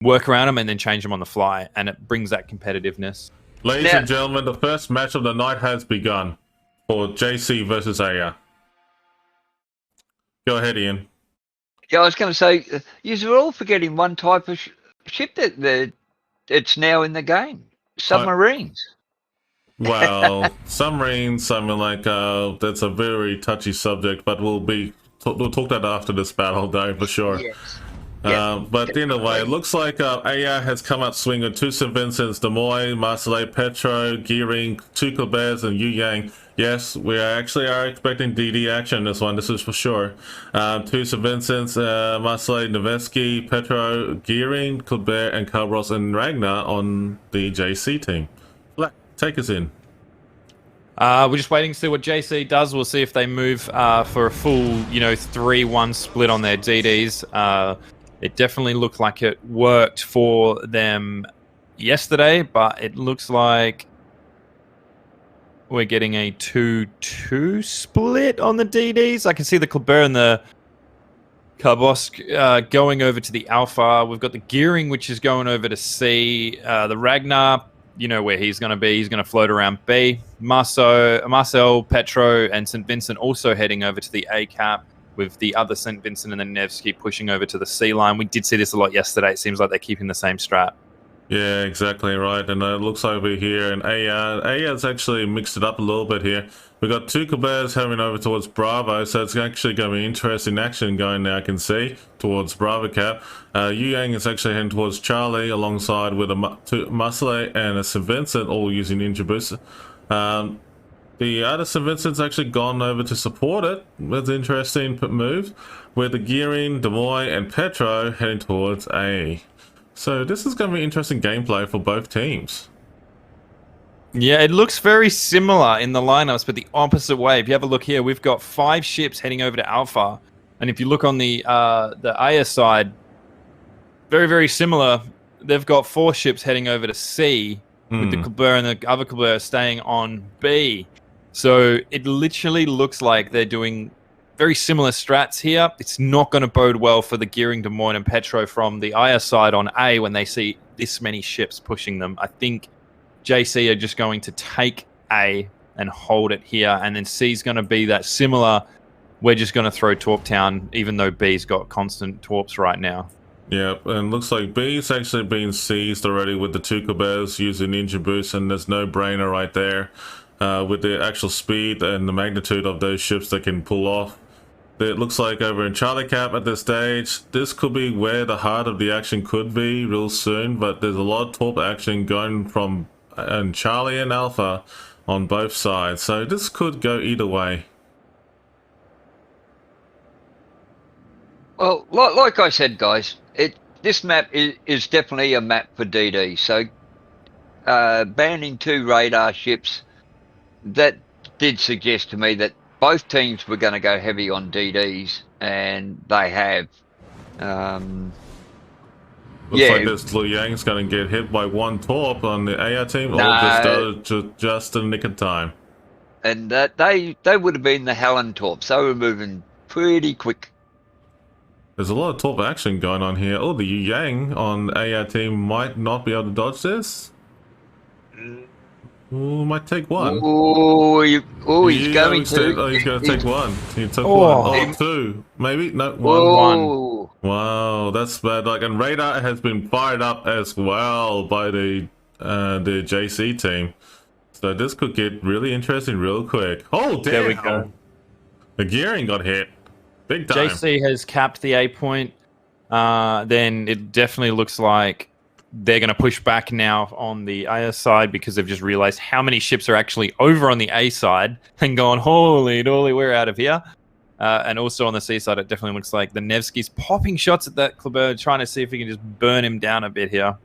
work around them and then change them on the fly, and it brings that competitiveness. Ladies and gentlemen, the first match of the night has begun for JC versus AYAYA. Go ahead, Ian. Yeah, I was going to say, you're all forgetting one type of ship that it's now in the game. Submarines. Well, submarines, I mean, like, that's a very touchy subject, but we'll talk that after this battle, though, for sure. Yes. But anyway, it looks like AYAYA has come out swinging with 2 St. Vincents, Demoy, Marseille, Petro, Gearing, 2 Colberts, and Yu Yang. Yes, we actually are expecting DD action in this one, this is for sure. 2 St. Vincents, Marseille, Nevesky, Petro, Gearing, Colbert, and Cabros and Ragnar on the JC team. Take us in. We're just waiting to see what JC does. We'll see if they move for a full, 3-1 split on their DDs. It definitely looked like it worked for them yesterday, but it looks like we're getting a 2-2 split on the DDs. I can see the Colbert and the Karbosk going over to the Alpha. We've got the Gearing, which is going over to C. The Ragnar, you know where he's going to be. He's going to float around B. Marcel, Petro, and St. Vincent also heading over to the A cap, with the other St. Vincent and the Nevsky pushing over to the C line. We did see this a lot yesterday. It seems like they're keeping the same strat. Yeah, exactly right. And it looks over here, and AYA's actually mixed it up a little bit here. We've got 2 Colberts heading over towards Bravo, so it's actually going to be interesting action going now, I can see, towards Bravo cap. Yu Yang is actually heading towards Charlie, alongside with a Marseille and a St. Vincent, all using Ninja Booster. The other St. Vincent's actually gone over to support it. That's an interesting move, with the Gearing, Demoy, and Petro heading towards A. So this is going to be interesting gameplay for both teams. Yeah, it looks very similar in the lineups, but the opposite way. If you have a look here, we've got 5 ships heading over to Alpha, and if you look on the AYA side, very, very similar. They've got 4 ships heading over to C, with the Colbert and the other Colbert staying on B. So it literally looks like they're doing very similar strats here. It's not going to bode well for the Gearing, Des Moines, and Petro from the AYA side on A when they see this many ships pushing them. I think JC are just going to take A and hold it here, and then C's going to be that similar. We're just going to throw Torp Town, even though B's got constant Torps right now. Yeah, and looks like B's actually been seized already with the 2 Colberts using Ninja Boost, and there's no brainer right there. With the actual speed and the magnitude of those ships that can pull off. It looks like over in Charlie Cap at this stage, this could be where the heart of the action could be real soon, but there's a lot of Torp action going from Charlie and Alpha on both sides, so this could go either way. Well, like I said, guys, this map is definitely a map for DD, so banning 2 radar ships, that did suggest to me that both teams were going to go heavy on DDs, and they have. Looks like this Liu Yang's going to get hit by 1 Torp on the AR team, or just in the nick of time. And they would have been the Helen Torps. They were moving pretty quick. There's a lot of Torp action going on here. Oh, the Yu Yang on AR team might not be able to dodge this. Ooh, might take 1. He's going to. He's going to take 1. He took 1. Oh, 2. Maybe? No, 1. Wow, that's bad. Like, and radar has been fired up as well by the JC team. So this could get really interesting real quick. Oh, damn. There we go. The Gearing got hit. Big time. JC has capped the A point. Then it definitely looks like they're going to push back now on the AS side, because they've just realized how many ships are actually over on the A side and gone, holy dolly, we're out of here. And also on the C side, it definitely looks like the Nevsky's popping shots at that Kleber, trying to see if he can just burn him down a bit here.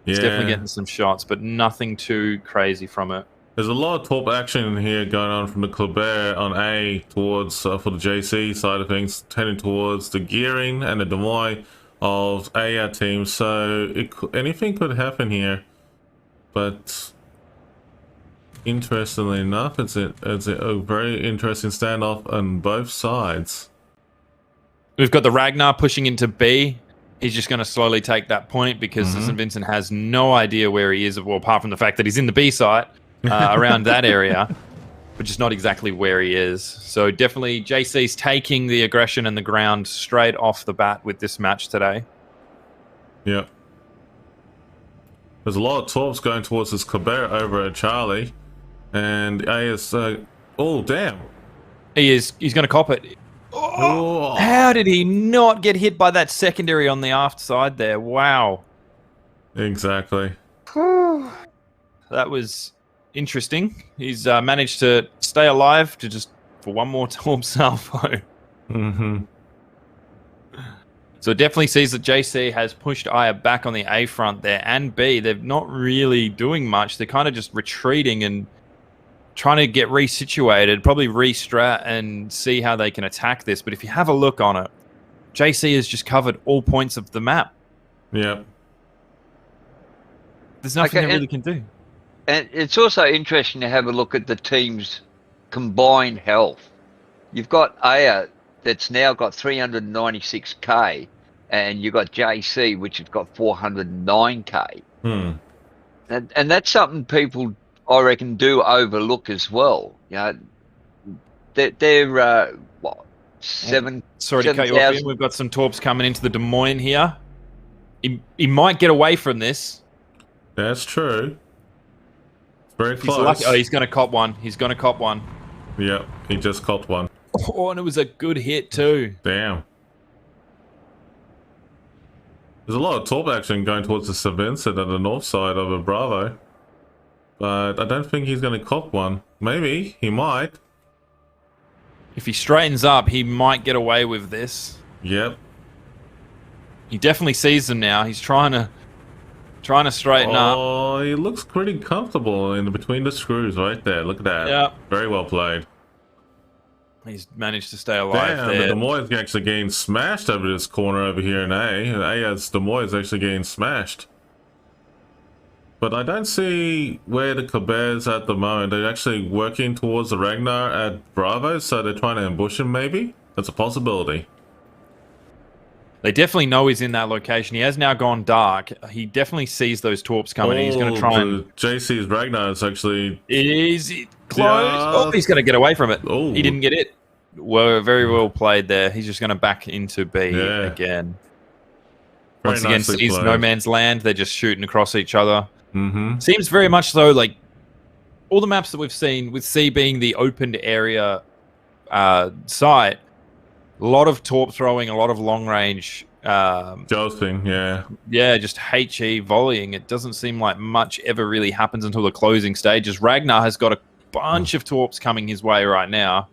He's definitely getting some shots, but nothing too crazy from it. There's a lot of Torp action here going on from the Colbert on A towards, for the JC side of things, heading towards the Gearing and the Des Moines of AR team, so anything could happen here. But interestingly enough, it's a very interesting standoff on both sides. We've got the Ragnar pushing into B. he's just going to slowly take that point because St. Vincent has no idea where he is, well, apart from the fact that he's in the B site around that area, but just not exactly where he is. So definitely JC's taking the aggression and the ground straight off the bat with this match today. Yeah. There's a lot of torps going towards this Colbert over at Charlie. And AS... oh, damn. He's going to cop it. Oh, how did he not get hit by that secondary on the aft side there? Wow. Exactly. That was interesting. He's managed to stay alive for one more torp salvo. So it definitely sees that JC has pushed AYAYA back on the A front there, and B, they're not really doing much. They're kind of just retreating and trying to get resituated, probably re-strat and see how they can attack this. But if you have a look on it, JC has just covered all points of the map. Yeah. There's nothing they really can do. And it's also interesting to have a look at the team's combined health. You've got AYAYA that's now got 396k, and you've got JC, which has got 409k. And that's something people, I reckon, do overlook as well. You know, they're what, seven? Sorry to cut you off, Ian. We've got some torps coming into the Des Moines here. He might get away from this. That's true. It's very close. Oh, he's going to cop one. He's going to cop one. Yep, he just copped one. Oh, and it was a good hit too. Damn. There's a lot of torp action going towards the St. Vincent at the north side of a Bravo. But I don't think he's going to cop one. Maybe. He might. If he straightens up, he might get away with this. Yep. He definitely sees them now. He's trying to straighten up. Oh, he looks pretty comfortable in between the screws right there. Look at that. Yep. Very well played. He's managed to stay alive there. The Des Moines actually getting smashed over this corner over here in A. AYA's Des Moines actually getting smashed. But I don't see where the Colbert's at the moment. They're actually working towards the Ragnar at Bravo, so they're trying to ambush him maybe? That's a possibility. They definitely know he's in that location. He has now gone dark. He definitely sees those torps coming. He's going to try and... JC's Ragnar is actually... Is it close? Yeah. Oh, he's going to get away from it. Oh. He didn't get it. Well, very well played there. He's just going to back into B again. Once again, sees no man's land. They're just shooting across each other. Seems very much so like all the maps that we've seen, with C being the opened area site, a lot of torp throwing, a lot of long range jousting, just HE volleying. It doesn't seem like much ever really happens until the closing stages. Ragnar has got a bunch of torps coming his way right now.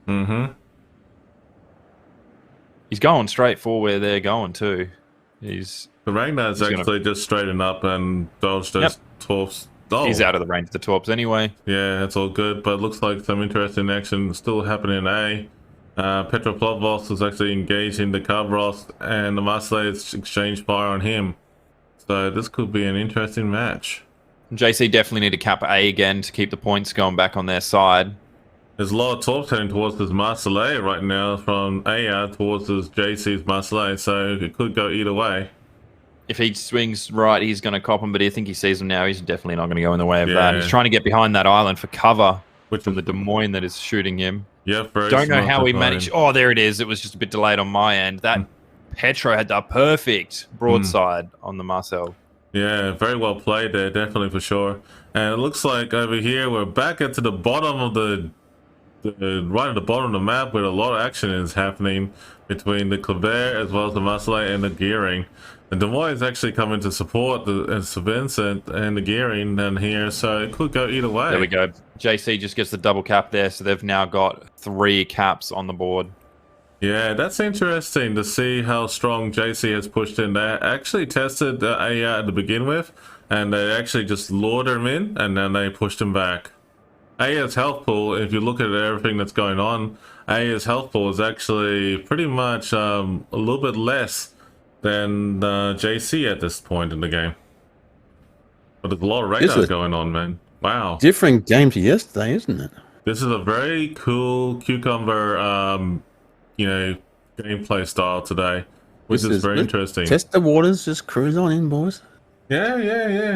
He's going straight for where they're going too. The Ragnar's actually just straightened up and dodged those torps. Oh. He's out of the range of the torps anyway. Yeah, that's all good, but it looks like some interesting action still happening in A. Petroplavos is actually engaging the Kavros, and the Marseillais exchanged fire on him. So this could be an interesting match. JC definitely need to cap A again to keep the points going back on their side. There's a lot of torps heading towards this Marseillais right now from AYAYA towards this JC's Marseillais, so it could go either way. If he swings right, he's going to cop him, but I think he sees him now. He's definitely not going to go in the way of that. He's trying to get behind that island for cover from the Des Moines that is shooting him. Yeah, don't know how he managed. Oh, there it is. It was just a bit delayed on my end. That Petro had the perfect broadside on the Marcel. Yeah, very well played there, definitely for sure. And it looks like over here we're back into the bottom of right at the bottom of the map, where a lot of action is happening between the Colbert as well as the Marseillais and the Gearing. And Des Moines is actually coming to support the St. Vincent and the Gearing down here, so it could go either way. There we go. JC just gets the double cap there, so they've now got 3 caps on the board. Yeah, that's interesting to see how strong JC has pushed in. They actually tested AYAYA to begin with, and they actually just lured him in, and then they pushed him back. AYAYA's health pool, if you look at everything that's going on, AYAYA's health pool is actually pretty much a little bit less than JC at this point in the game. But there's a lot of radars going on, man. Wow. Different game to yesterday, isn't it? This is a very cool cucumber, gameplay style today. which This is very interesting. Test the waters, just cruise on in, boys. Yeah.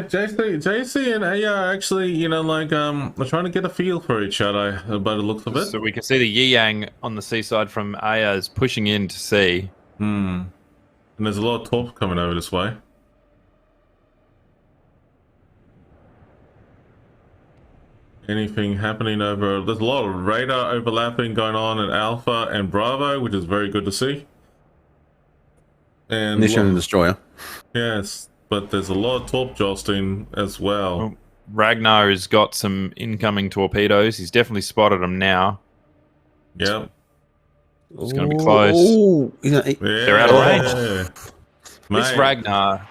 JC and AYA are actually, you know, like are trying to get a feel for each other by the looks of it. So we can see the Yang on the seaside from Aya is pushing in to sea. And there's a lot of torp coming over this way. Anything happening over? There's a lot of radar overlapping going on in Alpha and Bravo, which is very good to see. And Mission and destroyer. yes, but there's a lot of torp jostling as well. Well, Ragnar has got some incoming torpedoes. He's definitely spotted them now. Yep. It's going to be close. Oh, They're out of range. This Mate. Ragnar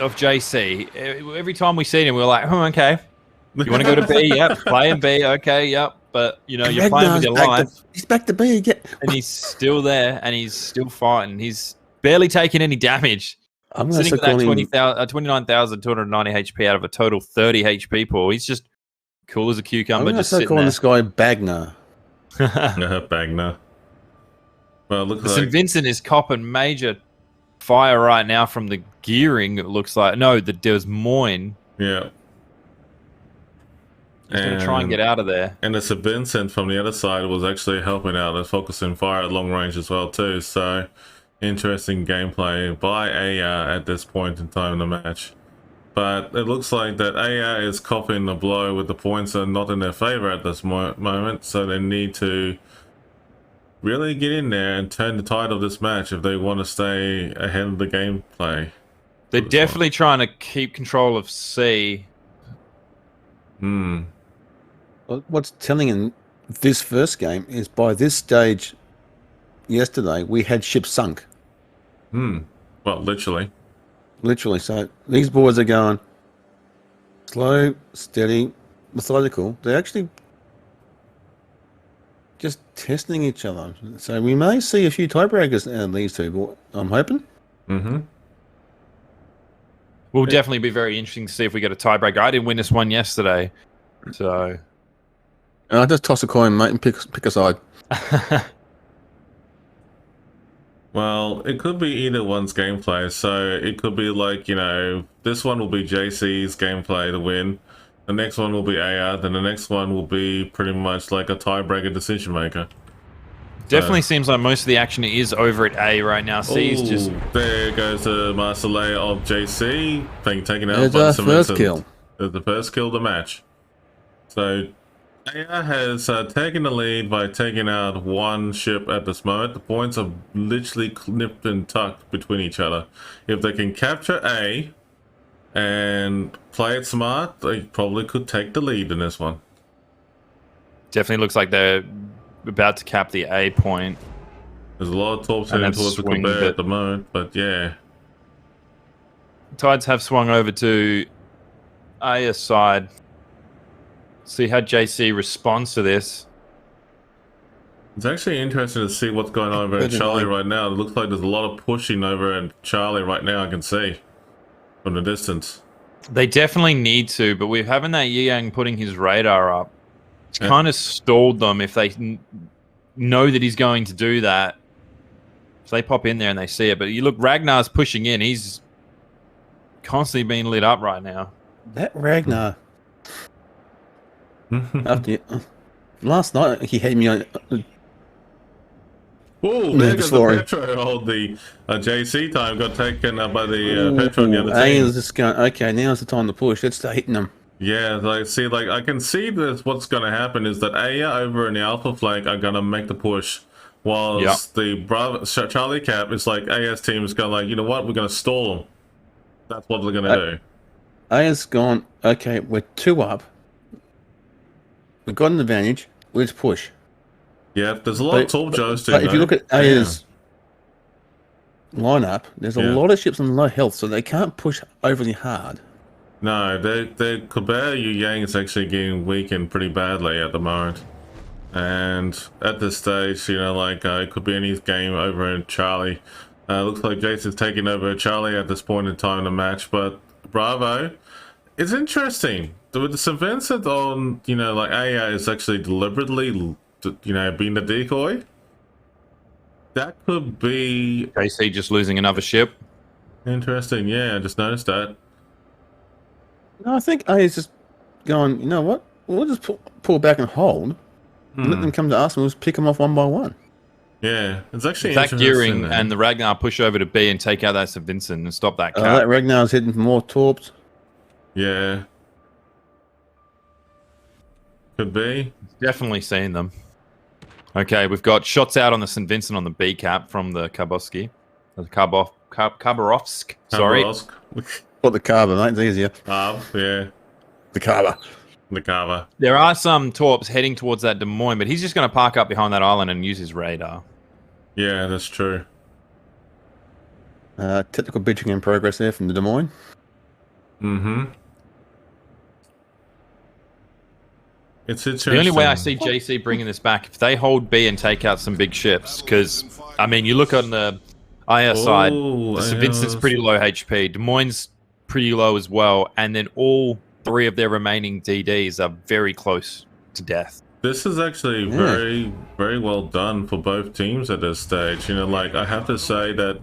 of JC, every time we see him, we're like, oh, okay. You want to go to B? Yep. Playing B. Okay, yep. But, you know, you're playing with your life. He's back to B again. And he's still there, and he's still fighting. He's barely taking any damage. I'm going to Sitting start at calling that 29,290 HP out of a total 30 HP pool. He's just cool as a I'm cucumber, going to just start sitting calling there. this guy Bagner. Bagner. Well, it looks St. like Vincent is copping major fire right now from the gearing, it looks like. No, the Des Moines. yeah. He's going to try and get out of there. And the St. Vincent from the other side was actually helping out and focusing fire at long range as well too. So interesting gameplay by AYA at this point in time in the match. But it looks like that AYA is copying the blow with the points are not in their favor at this moment. So they need to really get in there and turn the tide of this match if they want to stay ahead of the gameplay. They're definitely trying to keep control of C. What's telling in this first game is by this stage yesterday, we had ships sunk. Well, literally. Literally. So these boys are going slow, steady, methodical. They're actually just testing each other. So we may see a few tiebreakers out of these two, I'm hoping. Will definitely be very interesting to see if we get a tiebreaker. I didn't win this one yesterday, so... I'll just toss a coin, mate, and pick a side. Well, it could be either one's gameplay. So it could be like, you know, this one will be JC's gameplay to win. The next one will be AYA. Then the next one will be pretty much like a tiebreaker decision maker. Definitely seems like most of the action is over at A right now. C is just... There goes the Master Layer of JC being taken out There's by our St. first Vincent. kill. There's the first kill of the match. So AYA has taken the lead by taking out one ship at this moment. The points are literally nipped and tucked between each other. If they can capture A and play it smart, they probably could take the lead in this one. Definitely looks like they're about to cap the A point. There's a lot of torps And heading that's towards the swing, Quebec but- at the moment, but yeah. Tides have swung over to Aya's side. See how JC responds to this. It's actually interesting to see what's going on over at Charlie right now. It looks like there's a lot of pushing over at Charlie right now, I can see from the distance. They definitely need to, but we're having that Yang putting his radar up. It's kind of stalled them if they know that he's going to do that. So they pop in there and they see it. But you look, Ragnar's pushing in. He's constantly being lit up right now. That Ragnar. Last night he had me on. Oh, there goes the Petro. The JC time got taken by the Petro on the other team. is just going, okay, now's the time to push. Let's start hitting them. Yeah, like see, like I can see that what's going to happen is that AYA over in the Alpha flank are going to make the push, whilst the Bravo Charlie Cap is like AS team is going like, you know what, we're going to stall them. That's what they're going to do. Aya's gone, okay, we're 2 up. We've got an advantage. Let's push. Yeah, there's a lot of torp joes too. But if you look at Aya's lineup, there's a lot of ships on low health, so they can't push overly hard. No, the Quebec Yang is actually getting weakened pretty badly at the moment. And at this stage, you know, like it could be any game over in Charlie. Looks like Jason's taking over Charlie at this point in time in the match, but Bravo, it's interesting. With the St. Vincent on, you know, like AYA is actually deliberately, you know, being the decoy. That could be JC just losing another ship. interesting. Yeah, I just noticed that. No, I think A is just going, you know what? We'll just pull back and hold. And let them come to us and we'll just pick them off one by one. Yeah, it's actually If that interesting. gearing and the Ragnar push over to B and take out that St. Vincent and stop that cap. That Ragnar's hitting for more torps. Yeah. Could be. Definitely seeing them. Okay, we've got shots out on the St. Vincent on the B cap from the Khabarovsk. Sorry. What the Carver, mate? It's easier. Yeah. The Carver. The Carver. There are some torps heading towards that Des Moines, but he's just going to park up behind that island and use his radar. Yeah, that's true. Technical bitching in progress there from the Des Moines. Mm-hmm. It's interesting. The only way I see JC bringing this back, if they hold B and take out some big ships, because, I mean, you look on the AYAYA side, the St. Vincent's pretty low HP, Des Moines pretty low as well, and then all three of their remaining DDs are very close to death. This is actually very, very well done for both teams at this stage. You know, like, I have to say that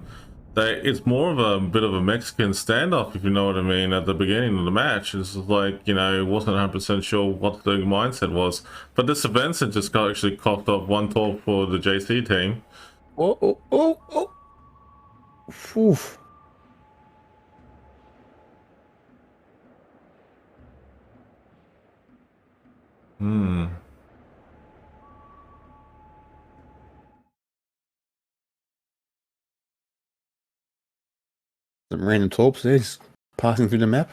it's more of a bit of a Mexican standoff, if you know what I mean, at the beginning of the match. It's like, you know, wasn't 100% sure what the mindset was. But this Vincent just actually coughed off one torp for the JC team. Oh. Oof. Some random torps there, just passing through the map.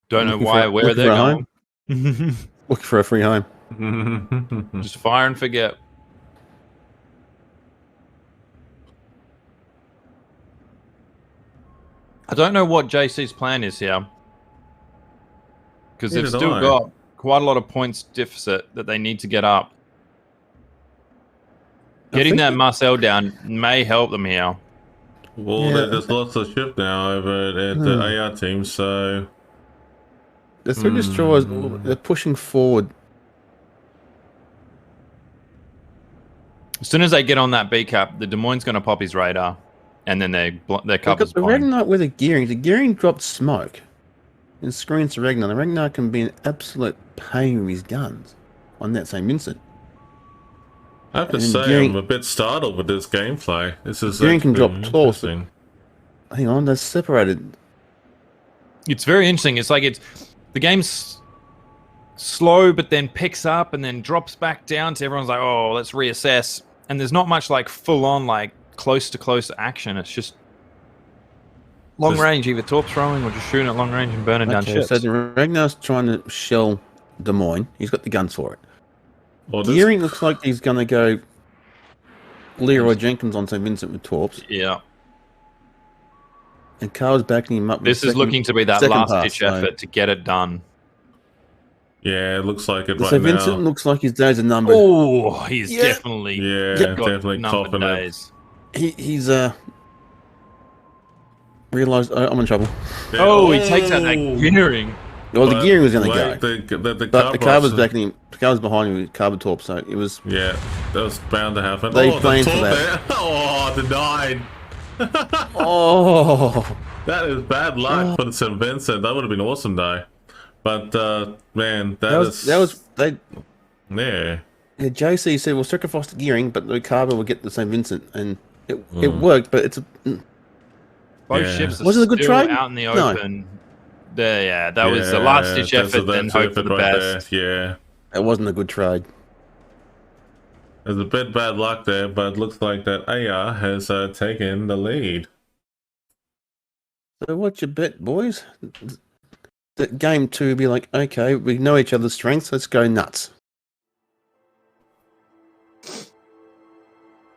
Don't know Looking why, for- where looking they're for a going. Looking for a free home. Just fire and forget. I don't know what JC's plan is here. Because they've Neither do still I. got quite a lot of points deficit that they need to get up. Getting think that that- Marcel down may help them here. Well, Yeah. there's lots of ship now over at the AR team, so... The three destroyers, they're pushing forward. As soon as they get on that B cap, the Des Moines going to pop his radar. And then their They've cover's got the blind. Ragnar with a gearing. The gearing dropped smoke and screens to Ragnar. The Ragnar can be an absolute pain with his guns on that St. Vincent. I have to And say, gearing- I'm a bit startled with this gameplay. This is Gearing can actually drop tall, interesting. Hang on, they're separated. It's very interesting. It's like the game's slow, but then picks up and then drops back down to everyone's like, oh, let's reassess. And there's not much like full on like close to close action. It's just long Just- range, either torp throwing or just shooting at long range and burning down Okay, ships. so the Ragnar's trying to shell Des Moines. He's got the guns for it. Well, this- Gearing looks like he's going to go Leroy Jenkins on St. Vincent with torps. Yeah. And Carl's backing him up. with This is second- looking to be that second last pass, ditch so- effort to get it done. Yeah, it looks like it The right St. Vincent now. looks like his days are numbered. Oh, he's Yeah. definitely Yeah, Yep. got definitely numbered coughing it. days. He's realised I'm in trouble. Yeah. Oh, he takes out that gearing. Well, the But gearing was going to wait, go. The But the car Carver's- was backing him. The car was behind him with Carver Torp, so it was. Yeah, that was bound to happen. They the planned for torp that. there. Oh, denied. Oh, That is bad luck for the St. Vincent. That would have been awesome, though. But, man, that was they. Yeah. Yeah, JC said we'll sacrifice the gearing, but the Carver will get the St. Vincent, and it worked. But it's Both Yeah. ships are Was it a good still trade? out in the No. open. There, that was a last ditch that's effort, then hope for effort the right best. there. Yeah. it wasn't a good trade. There's a bit bad luck there, but it looks like that AR has taken the lead. So what's your bet, boys? That game two be like, okay, we know each other's strengths. Let's go nuts.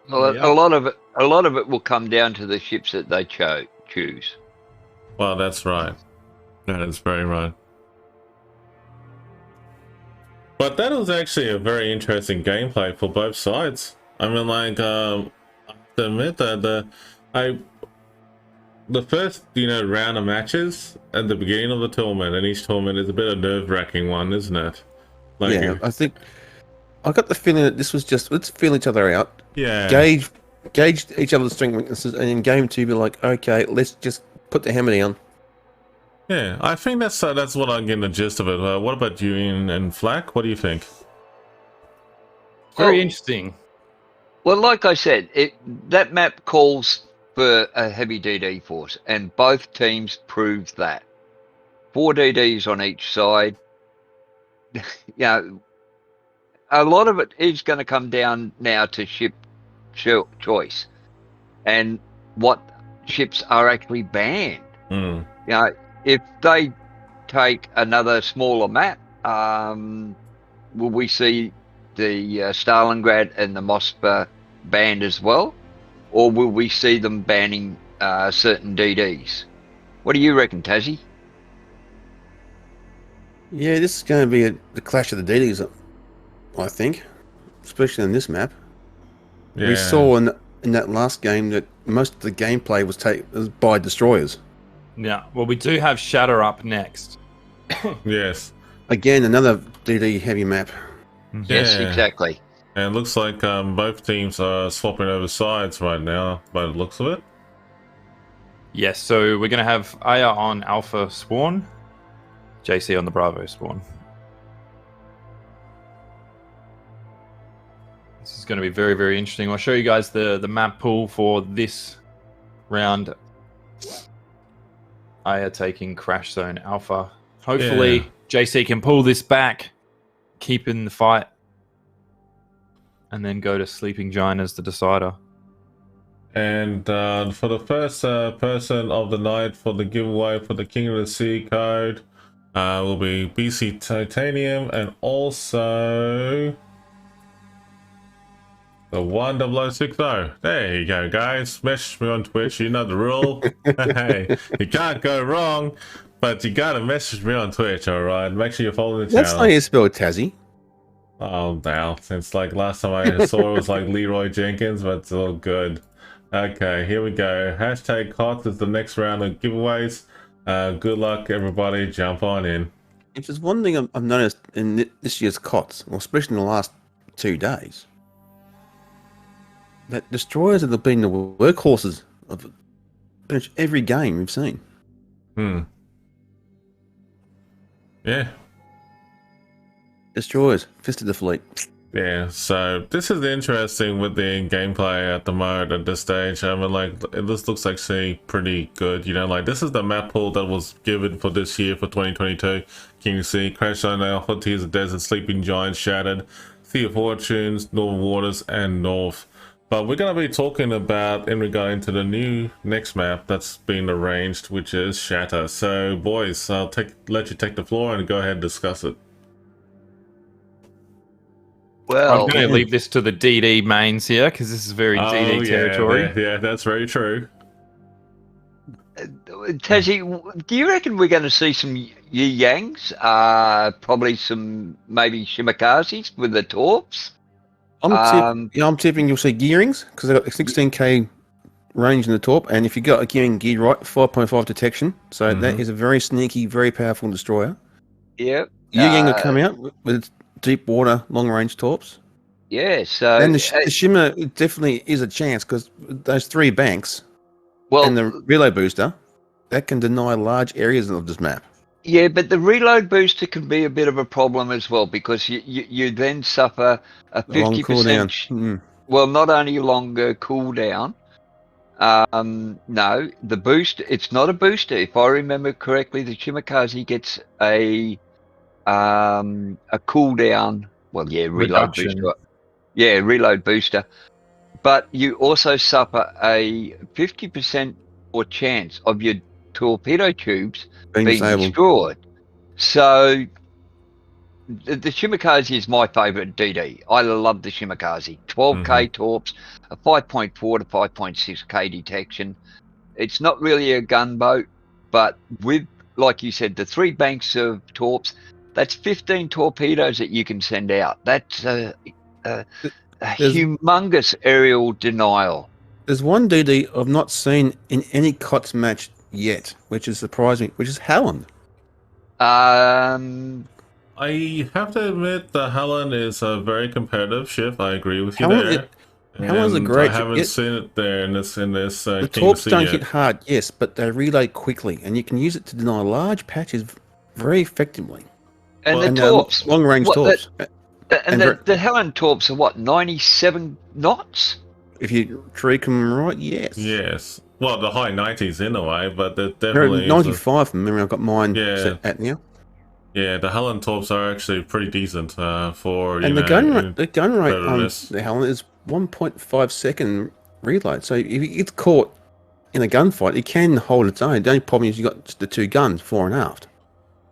Well, Yeah. a lot of it will come down to the ships that they choose. Well, that's right. That is very right. But that was actually a very interesting gameplay for both sides. I mean, like, I have to admit that the first, round of matches at the beginning of the tournament, and each tournament is a bit of a nerve-wracking one, isn't it? Like, Yeah, I think I got the feeling that this was just let's feel each other out, Yeah. gauge each other's strength and weaknesses, and in game 2 be like, okay, let's just put the hammer down. Yeah, I think that's what I'm getting the gist of it. What about you and Flack? What do you think? Very Well- interesting. Well, like I said, that map calls for a heavy DD force, and both teams proved that. 4 DDs on each side. You know, a lot of it is going to come down now to ship choice and what ships are actually banned. Hmm. You know, if they take another smaller map, will we see the Stalingrad and the Moskva banned as well, or will we see them banning certain DDs? What do you reckon, Tassie? Yeah, this is going to be the clash of the DDs, I think, especially in this map. Yeah. We saw in that last game that most of the gameplay was by destroyers. Yeah. Well, we do have Shatter up next. Yes. Again, another DD heavy map. Yes, Yeah. exactly. And it looks like both teams are swapping over sides right now, by the looks of it. Yes. So we're going to have Aya on Alpha spawn, JC on the Bravo spawn. This is going to be very, very interesting. I'll show you guys the map pool for this round. Aya taking Crash Zone Alpha. Hopefully, Yeah. JC can pull this back, keep in the fight, and then go to Sleeping Giant as the decider. And for the first person of the night for the giveaway for the King of the Sea code will be BC Titanium, and also the 10060. There you go, guys. Message me on Twitch. You know the rule. Hey, you can't go wrong, but you gotta message me on Twitch, alright? Make sure you follow the That's channel. how you spell Tassie. Oh, now since like last time I saw it was like Leroy Jenkins, but it's all good. Okay, here we go. Hashtag COTS is the next round of giveaways. Good luck, everybody. Jump on in. If there's one thing I've noticed in this year's COTS, or especially in the last 2 days, that destroyers have been the workhorses of pretty much every game we've seen. Yeah. Destroyers, Fist of the Fleet. Yeah, so this is interesting with the gameplay at the moment at this stage. I mean, like, this looks actually pretty good. You know, like, this is the map pool that was given for this year for 2022. King of Sea, Crash Zone Alpha, Tears of Desert, Sleeping Giant, Shattered, Sea of Fortunes, Northern Waters, and North. But we're going to be talking about in regard to the new next map that's been arranged, which is Shatter. So, boys, I'll let you take the floor and go ahead and discuss it. Well, I'm going to leave this to the DD mains here because this is very DD territory. Yeah, that's very true. Tassie, do you reckon we're going to see some Yi Yangs? Probably some maybe Shimikazes with the torps? I'm tipping you'll see gearings because they've got a 16k range in the top, and if you got a gearing geared right, 5.5 detection, so that is a very sneaky, very powerful destroyer. Yep. Yang will come out with its deep water, long range torps. Yeah, so... And the Shimmer definitely is a chance because those 3 banks well, and the reload booster, that can deny large areas of this map. yeah, but the reload booster can be a bit of a problem as well because you then suffer a Long 50%... cooldown. Well, not only longer cooldown, no, the boost, it's not a booster. If I remember correctly, the Shimikaze gets a cooldown, well, yeah, reload Reduction. booster. Yeah, reload booster. But you also suffer a 50% or chance of your torpedo tubes being disabled. destroyed. So the Shimikaze is my favourite DD. I love the Shimikaze. 12k torps, a 5.4 to 5.6k detection. It's not really a gunboat, but with, like you said, the 3 banks of torps, that's 15 torpedoes that you can send out. That's a humongous aerial denial. There's one DD I've not seen in any COTS match yet, which has surprised me, which is Howland. I I have to admit the Helen is a very competitive ship. I agree with you Helen- there. Helen's a And great I ship. haven't seen it there in this The King of the torps Sea don't yet. hit hard, yes, but they reload quickly, and you can use it to deny large patches very effectively. And Well, the torps, long-range what, torps. and the Helen torps are what, 97 knots? If you treat them right, yes. Yes. Well, the high 90s in a way, but it They're definitely at is 95 from memory. I've got mine Yeah. set at now. Yeah, the Helen torps are actually pretty decent for, And the gun rate on competitiveness. the Helen is 1.5 second reload. So if it gets caught in a gunfight, it can hold its own. The only problem is you've got just the two guns, fore and aft.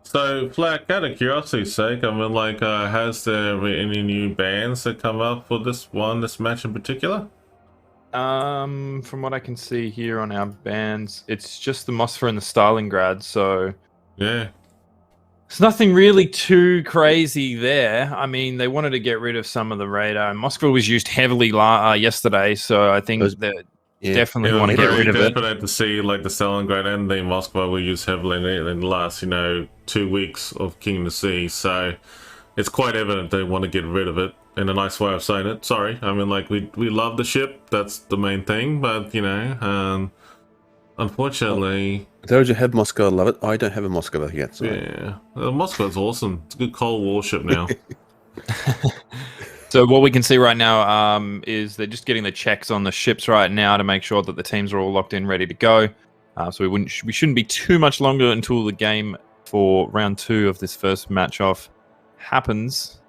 So, Flack, out of curiosity's sake, I mean, like, has there been any new bands that come up for this match in particular? From what I can see here on our bands, it's just the Moskva and the Stalingrad, so Yeah. it's nothing really too crazy there. I mean, they wanted to get rid of some of the radar. Moskva was used heavily yesterday, so I think that definitely want to get rid of it. Definitely to see like the Stalingrad and the Moskva were used heavily in the last, 2 weeks of King of the Sea. So it's quite evident they want to get rid of it. In a nice way of saying it. Sorry, I mean, like we love the ship. That's the main thing. But unfortunately, Those who have Moscow love it. I don't have a Moscow yet. So. yeah, Moskva's awesome. It's a good Cold War ship now. So what we can see right now is they're just getting the checks on the ships right now to make sure that the teams are all locked in, ready to go. So we shouldn't be too much longer until the game for round 2 of this first match off happens.